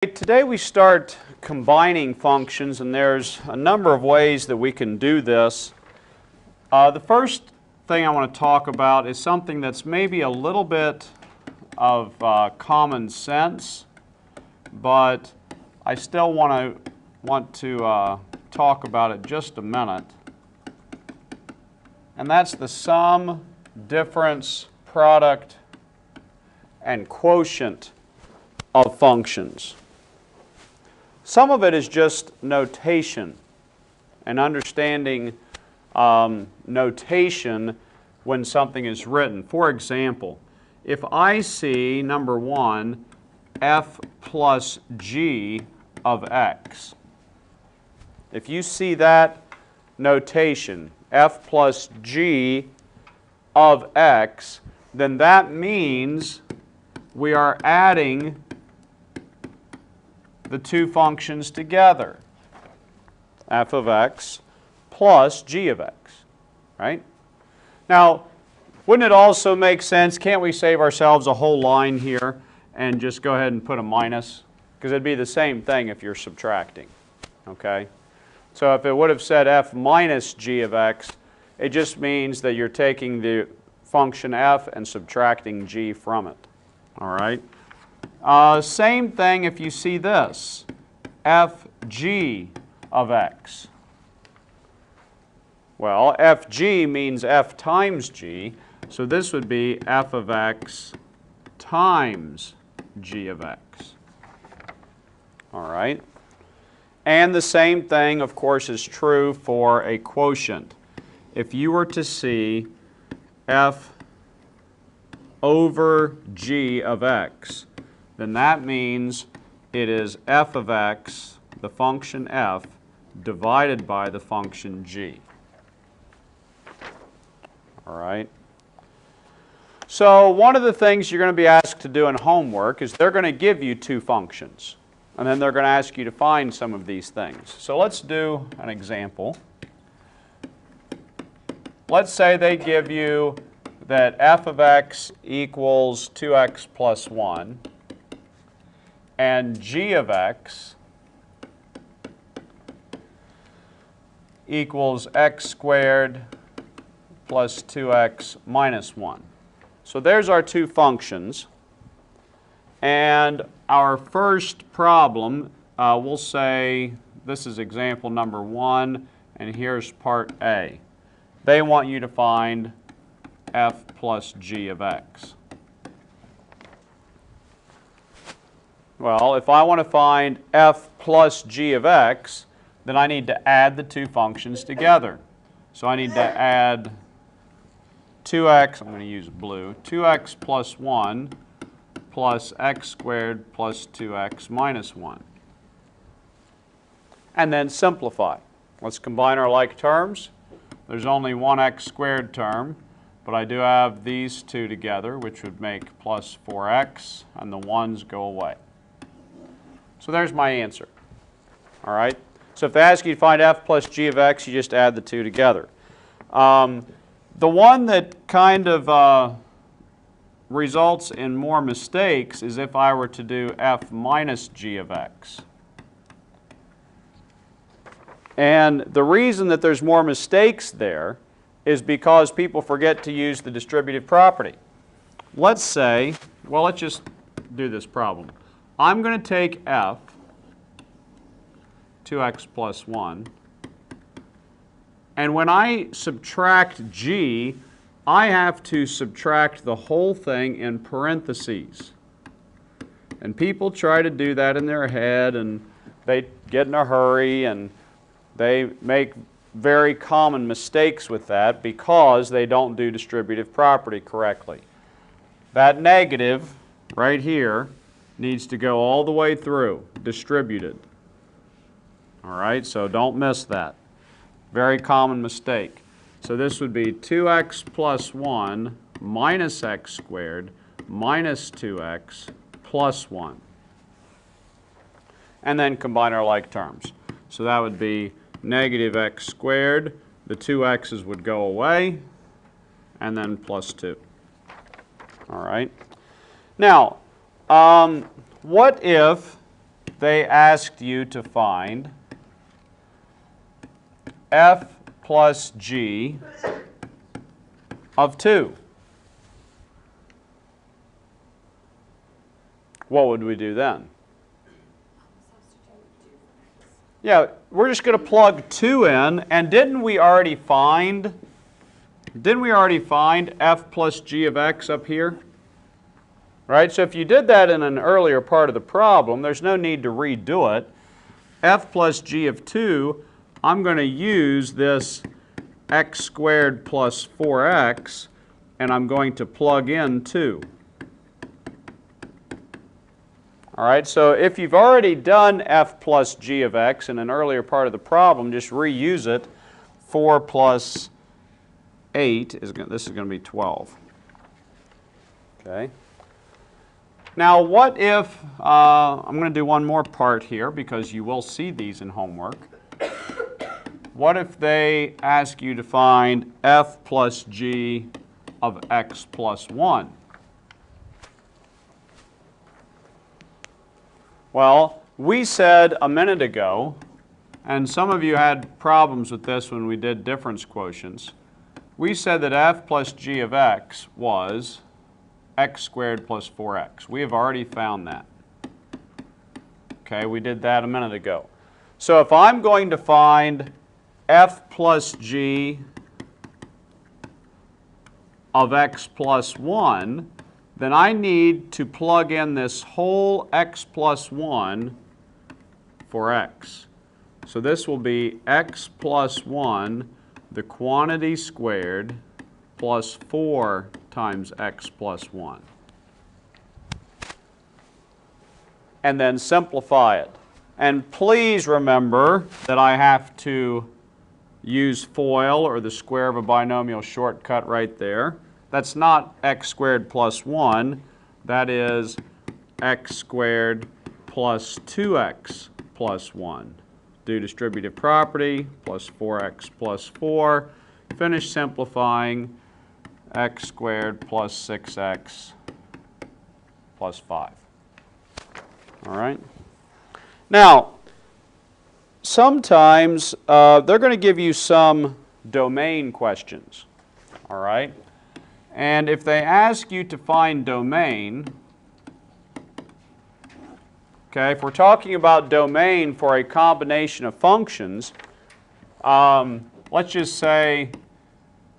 Today we start combining functions, and there's a number of ways that we can do this. The first thing I want to talk about is something that's maybe a little bit of common sense, but I still want to talk about it just a minute. And that's the sum, difference, product, and quotient of functions. Some of it is just notation and understanding notation when something is written. For example, if I see, number one, f plus g of x. If you see that notation, f plus g of x, then that means we are adding the two functions together, f of x plus g of x, right? Now, wouldn't it also make sense, can't we save ourselves a whole line here and just go ahead and put a minus? Because it'd be the same thing if you're subtracting, okay? So if it would have said f minus g of x, it just means that you're taking the function f and subtracting g from it, all right? Same thing if you see this, fg of x. Well, fg means f times g, so this would be f of x times g of x. All right? And the same thing, of course, is true for a quotient. If you were to see f over g of x, then that means it is f of x, the function f, divided by the function g. All right? So one of the things you're going to be asked to do in homework is they're going to give you two functions, and then they're going to ask you to find some of these things. So let's do an example. Let's say they give you that f of x equals 2x plus 1, and g of x equals x squared plus 2x minus 1. So there's our two functions. And our first problem, we'll say this is example number 1, and here's part A. They want you to find f plus g of x. Well, if I want to find f plus g of x, then I need to add the two functions together. So I need to add 2x, I'm going to use blue, 2x plus 1 plus x squared plus 2x minus 1. And then simplify. Let's combine our like terms. There's only one x squared term, but I do have these two together, which would make plus 4x, and the 1's go away. So there's my answer. All right? So if they ask you to find f plus g of x, you just add the two together. The one that kind of results in more mistakes is if I were to do f minus g of x. And the reason that there's more mistakes there is because people forget to use the distributive property. Let's say, well, let's just do this problem. I'm going to take f, 2x plus 1, and when I subtract g, I have to subtract the whole thing in parentheses. And people try to do that in their head, and they get in a hurry, and they make very common mistakes with that because they don't do distributive property correctly. That negative right here needs to go all the way through, distributed. All right, so don't miss that. Very common mistake. So this would be 2x plus 1 minus x squared minus 2x plus 1. And then combine our like terms. So that would be negative x squared. The two x's would go away, and then plus 2. All right. Now, what if they asked you to find f plus g of 2? What would we do then? Yeah, we're just going to plug 2 in, and didn't we already find f plus g of x up here? Right? So if you did that in an earlier part of the problem, there's no need to redo it. F plus g of 2, I'm going to use this x squared plus 4x, and I'm going to plug in 2. All right, so if you've already done f plus g of x in an earlier part of the problem, just reuse it. 4 plus 8 is going to be 12. Okay. Now, what if I'm going to do one more part here because you will see these in homework. What if they ask you to find f plus g of x plus 1? Well, we said a minute ago, and some of you had problems with this when we did difference quotients, we said that f plus g of x was x squared plus 4x. We have already found that. Okay, we did that a minute ago. So if I'm going to find f plus g of x plus 1, then I need to plug in this whole x plus 1 for x. So this will be x plus 1, the quantity squared, plus 4 times x plus 1. And then simplify it. And please remember that I have to use FOIL, or the square of a binomial shortcut right there. That's not x squared plus 1. That is x squared plus 2x plus 1. Do distributive property, plus 4x plus 4. Finish simplifying, x squared plus 6x plus 5. All right? Now, sometimes they're going to give you some domain questions. All right? And if they ask you to find domain, okay, if we're talking about domain for a combination of functions, let's just say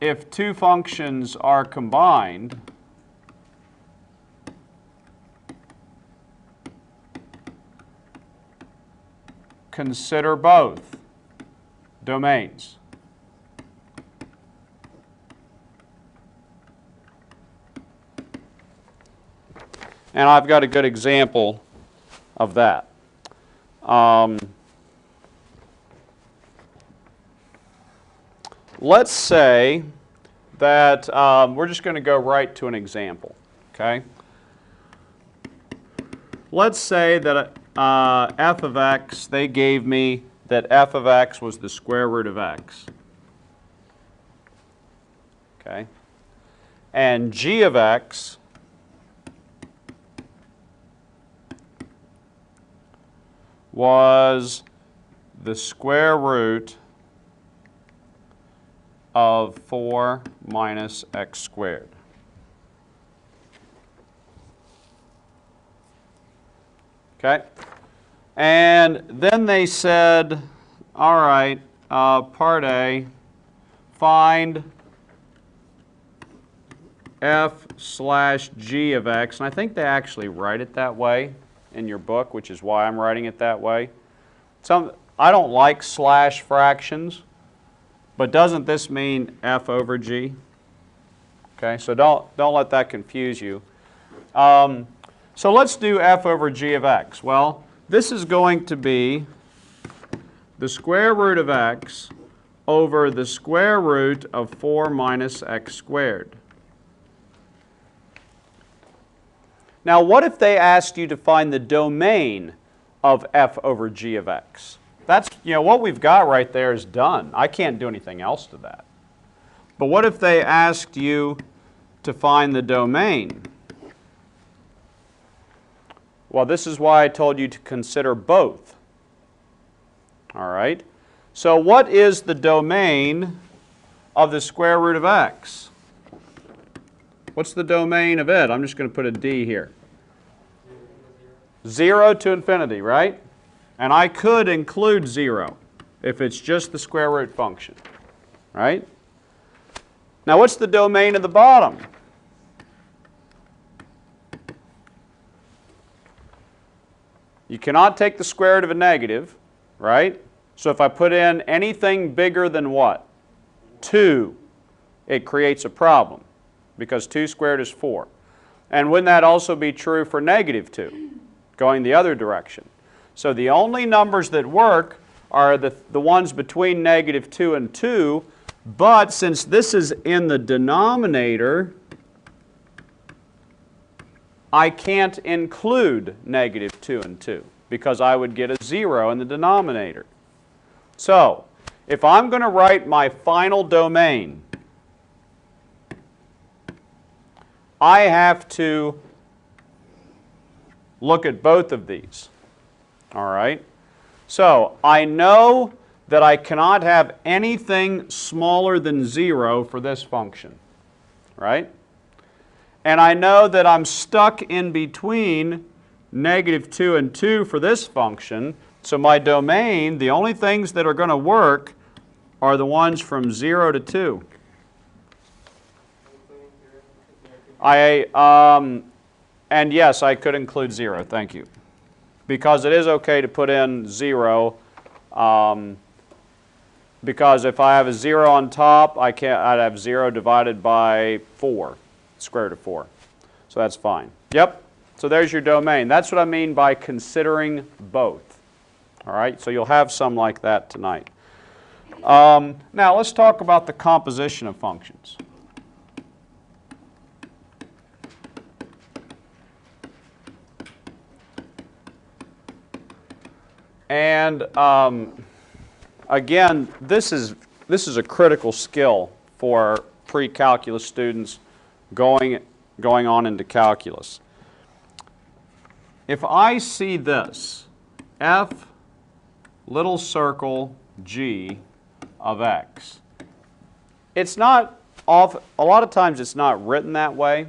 if two functions are combined, consider both domains. And I've got a good example of that. Let's say that we're just going to go right to an example. Okay? Let's say that f of x, they gave me that f of x was the square root of x. Okay? And g of x was the square root of 4 minus x squared. Okay? And then they said, all right, part A, find f slash g of x. And I think they actually write it that way in your book, which is why I'm writing it that way. I don't like slash fractions, but doesn't this mean f over g? Okay, so don't let that confuse you. So let's do f over g of x. Well, this is going to be the square root of x over the square root of 4 minus x squared. Now, what if they asked you to find the domain of f over g of x? That's, what we've got right there is done. I can't do anything else to that. But what if they asked you to find the domain? Well, this is why I told you to consider both. All right? So what is the domain of the square root of x? What's the domain of it? I'm just going to put a D here. 0 to infinity, right? And I could include 0 if it's just the square root function, right? Now what's the domain of the bottom? You cannot take the square root of a negative, right? So if I put in anything bigger than what? 2, it creates a problem because 2 squared is 4. And wouldn't that also be true for negative 2, going the other direction? So the only numbers that work are the ones between negative 2 and 2, but since this is in the denominator, I can't include negative 2 and 2 because I would get a 0 in the denominator. So, if I'm going to write my final domain, I have to look at both of these. All right? So, I know that I cannot have anything smaller than 0 for this function. Right? And I know that I'm stuck in between negative 2 and 2 for this function. So my domain, the only things that are going to work are the ones from 0 to 2. And yes, I could include 0. Thank you. Because it is okay to put in 0. Because if I have a 0 on top, I'd have 0 divided by 4. Square root of 4. So that's fine. Yep. So there's your domain. That's what I mean by considering both. All right. So you'll have some like that tonight. Now let's talk about the composition of functions. And again, this is a critical skill for pre-calculus students going on into calculus. If I see this, f little circle g of x, it's not a lot of times it's not written that way.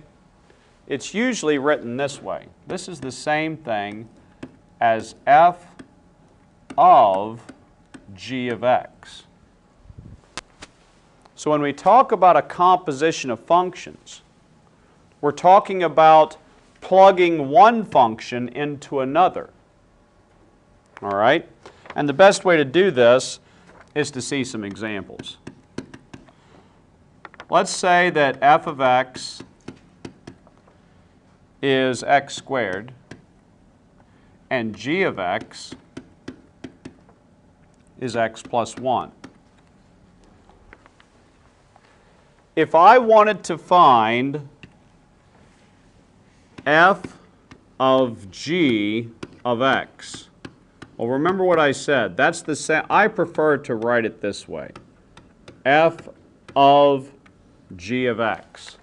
It's usually written this way. This is the same thing as f of g of x. So when we talk about a composition of functions, we're talking about plugging one function into another. All right? And the best way to do this is to see some examples. Let's say that f of x is x squared and g of x is x plus 1. If I wanted to find f of g of x, well, remember what I said. That's the same. I prefer to write it this way. F of g of x.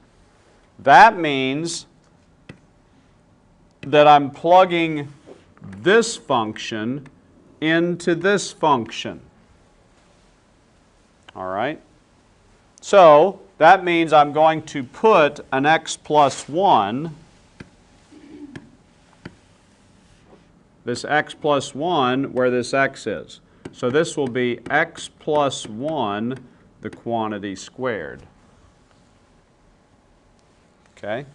That means that I'm plugging this function into this function. All right? So that means I'm going to put an x plus 1, this x plus 1, where this x is. So this will be x plus 1, the quantity squared. Okay?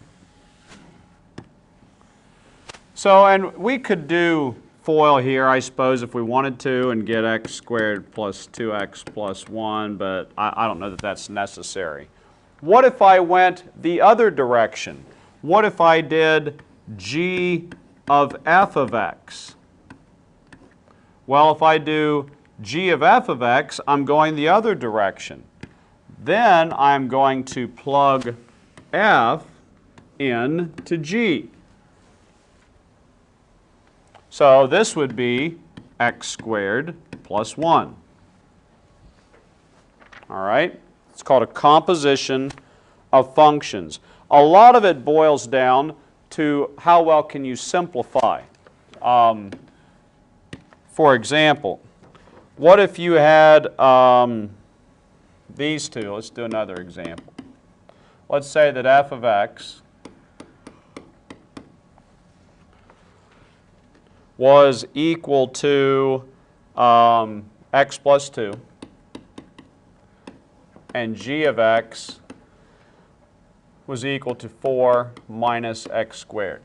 So, and we could do FOIL here, I suppose, if we wanted to, and get x squared plus 2x plus 1, but I don't know that that's necessary. What if I went the other direction? What if I did g of f of x? Well, if I do g of f of x, I'm going the other direction. Then I'm going to plug f into g. So this would be x squared plus 1. All right? It's called a composition of functions. A lot of it boils down to how well can you simplify. For example, what if you had these two? Let's do another example. Let's say that f of x was equal to x plus 2, and g of x was equal to 4 minus x squared.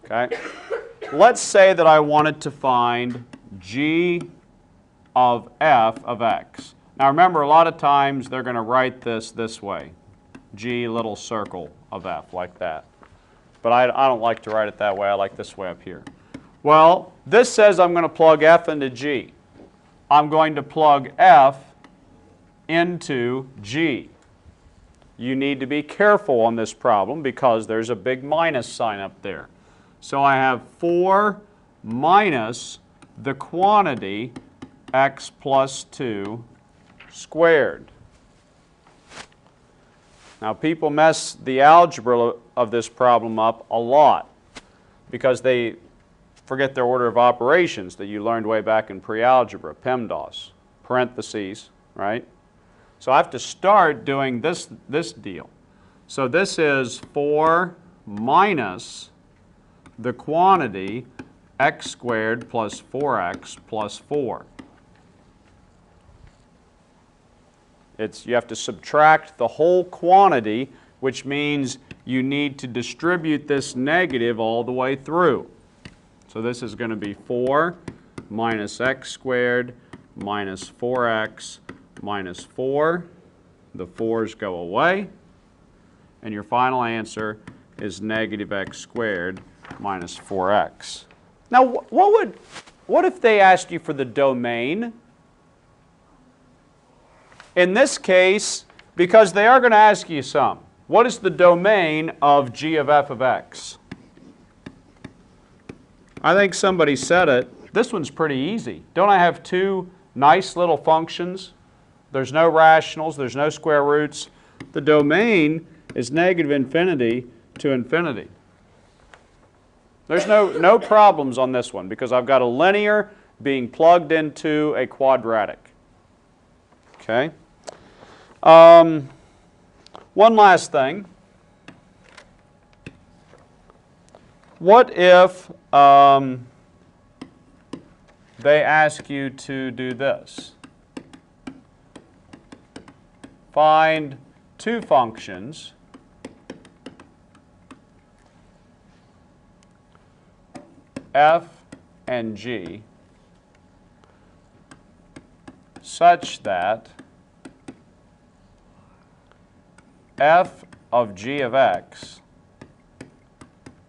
Okay? Let's say that I wanted to find g of f of x. Now remember, a lot of times they're going to write this way, g little circle of f, like that. But I don't like to write it that way. I like this way up here. Well, this says I'm going to plug f into g. I'm going to plug f into g. You need to be careful on this problem because there's a big minus sign up there. So I have 4 minus the quantity x plus 2 squared. Now people mess the algebra of this problem up a lot because they forget their order of operations that you learned way back in pre-algebra, PEMDAS, parentheses, right? So I have to start doing this deal. So this is 4 minus the quantity x squared plus 4x plus 4. You have to subtract the whole quantity, which means you need to distribute this negative all the way through. So this is going to be 4 minus x squared minus 4x minus 4. The 4's go away. And your final answer is negative x squared minus 4x. Now, what if they asked you for the domain? In this case, because they are going to ask you some, what is the domain of g of f of x? I think somebody said it. This one's pretty easy. Don't I have two nice little functions? There's no rationals, there's no square roots. The domain is negative infinity to infinity. There's no problems on this one because I've got a linear being plugged into a quadratic. Okay? One last thing. What if they ask you to do this? Find two functions f and g such that f of g of x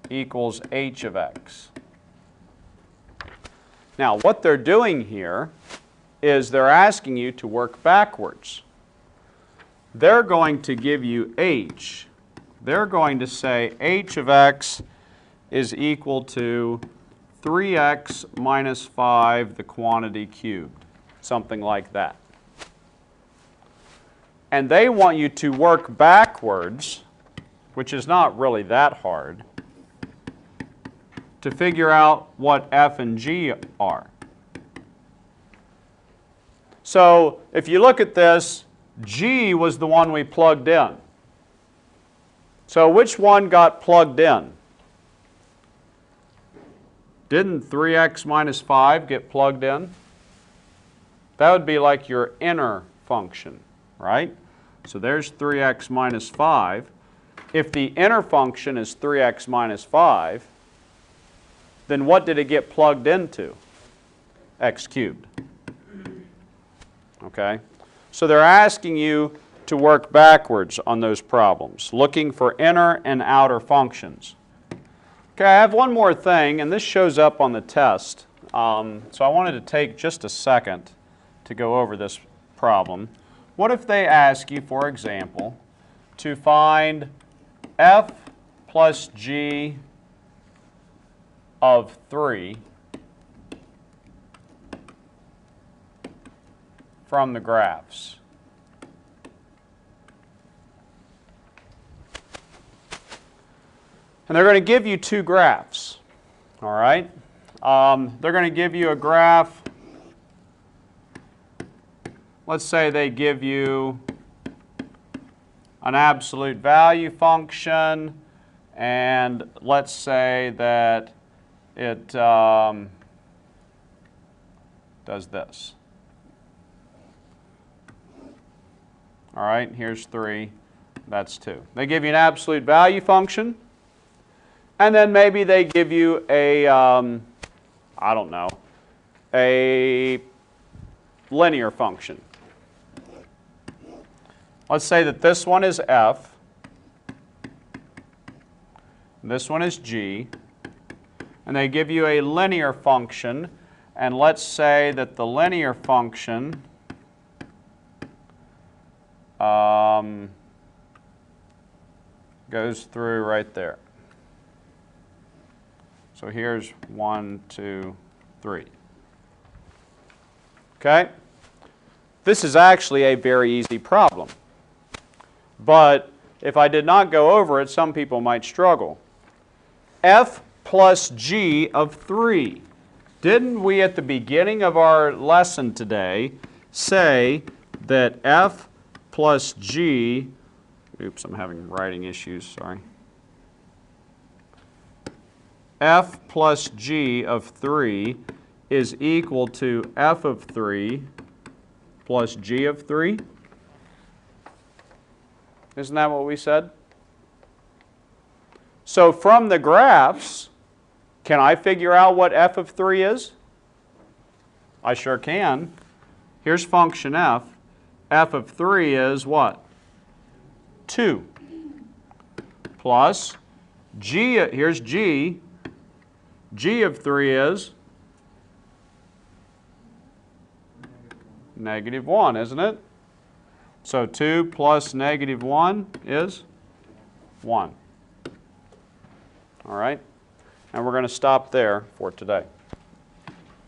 equals h of x. Now, what they're doing here is they're asking you to work backwards. They're going to give you h. They're going to say h of x is equal to 3x minus 5, the quantity cubed, something like that. And they want you to work backwards, which is not really that hard, to figure out what f and g are. So if you look at this, g was the one we plugged in. So which one got plugged in? Didn't 3x minus 5 get plugged in? That would be like your inner function, right? So there's 3x minus 5. If the inner function is 3x minus 5, then what did it get plugged into? X cubed. Okay? So they're asking you to work backwards on those problems, looking for inner and outer functions. Okay, I have one more thing, and this shows up on the test. So I wanted to take just a second to go over this problem. What if they ask you, for example, to find f plus g of 3 from the graphs? And they're going to give you two graphs. All right? They're going to give you a graph. Let's say they give you an absolute value function, and let's say that it does this. All right, here's 3, that's 2. They give you an absolute value function, and then maybe they give you a, I don't know, a linear function. Let's say that this one is f, this one is g, and they give you a linear function, and let's say that the linear function goes through right there. So here's 1, 2, 3. Okay? This is actually a very easy problem. But if I did not go over it, some people might struggle. F plus g of 3. Didn't we at the beginning of our lesson today say that f plus g, oops, I'm having writing issues, sorry. F plus g of 3 is equal to f of 3 plus g of 3? Isn't that what we said? So from the graphs, can I figure out what f of 3 is? I sure can. Here's function f. F of 3 is what? 2. Plus g, here's g. G of 3 is -1, isn't it? So 2 plus -1 is 1. All right? And we're going to stop there for today.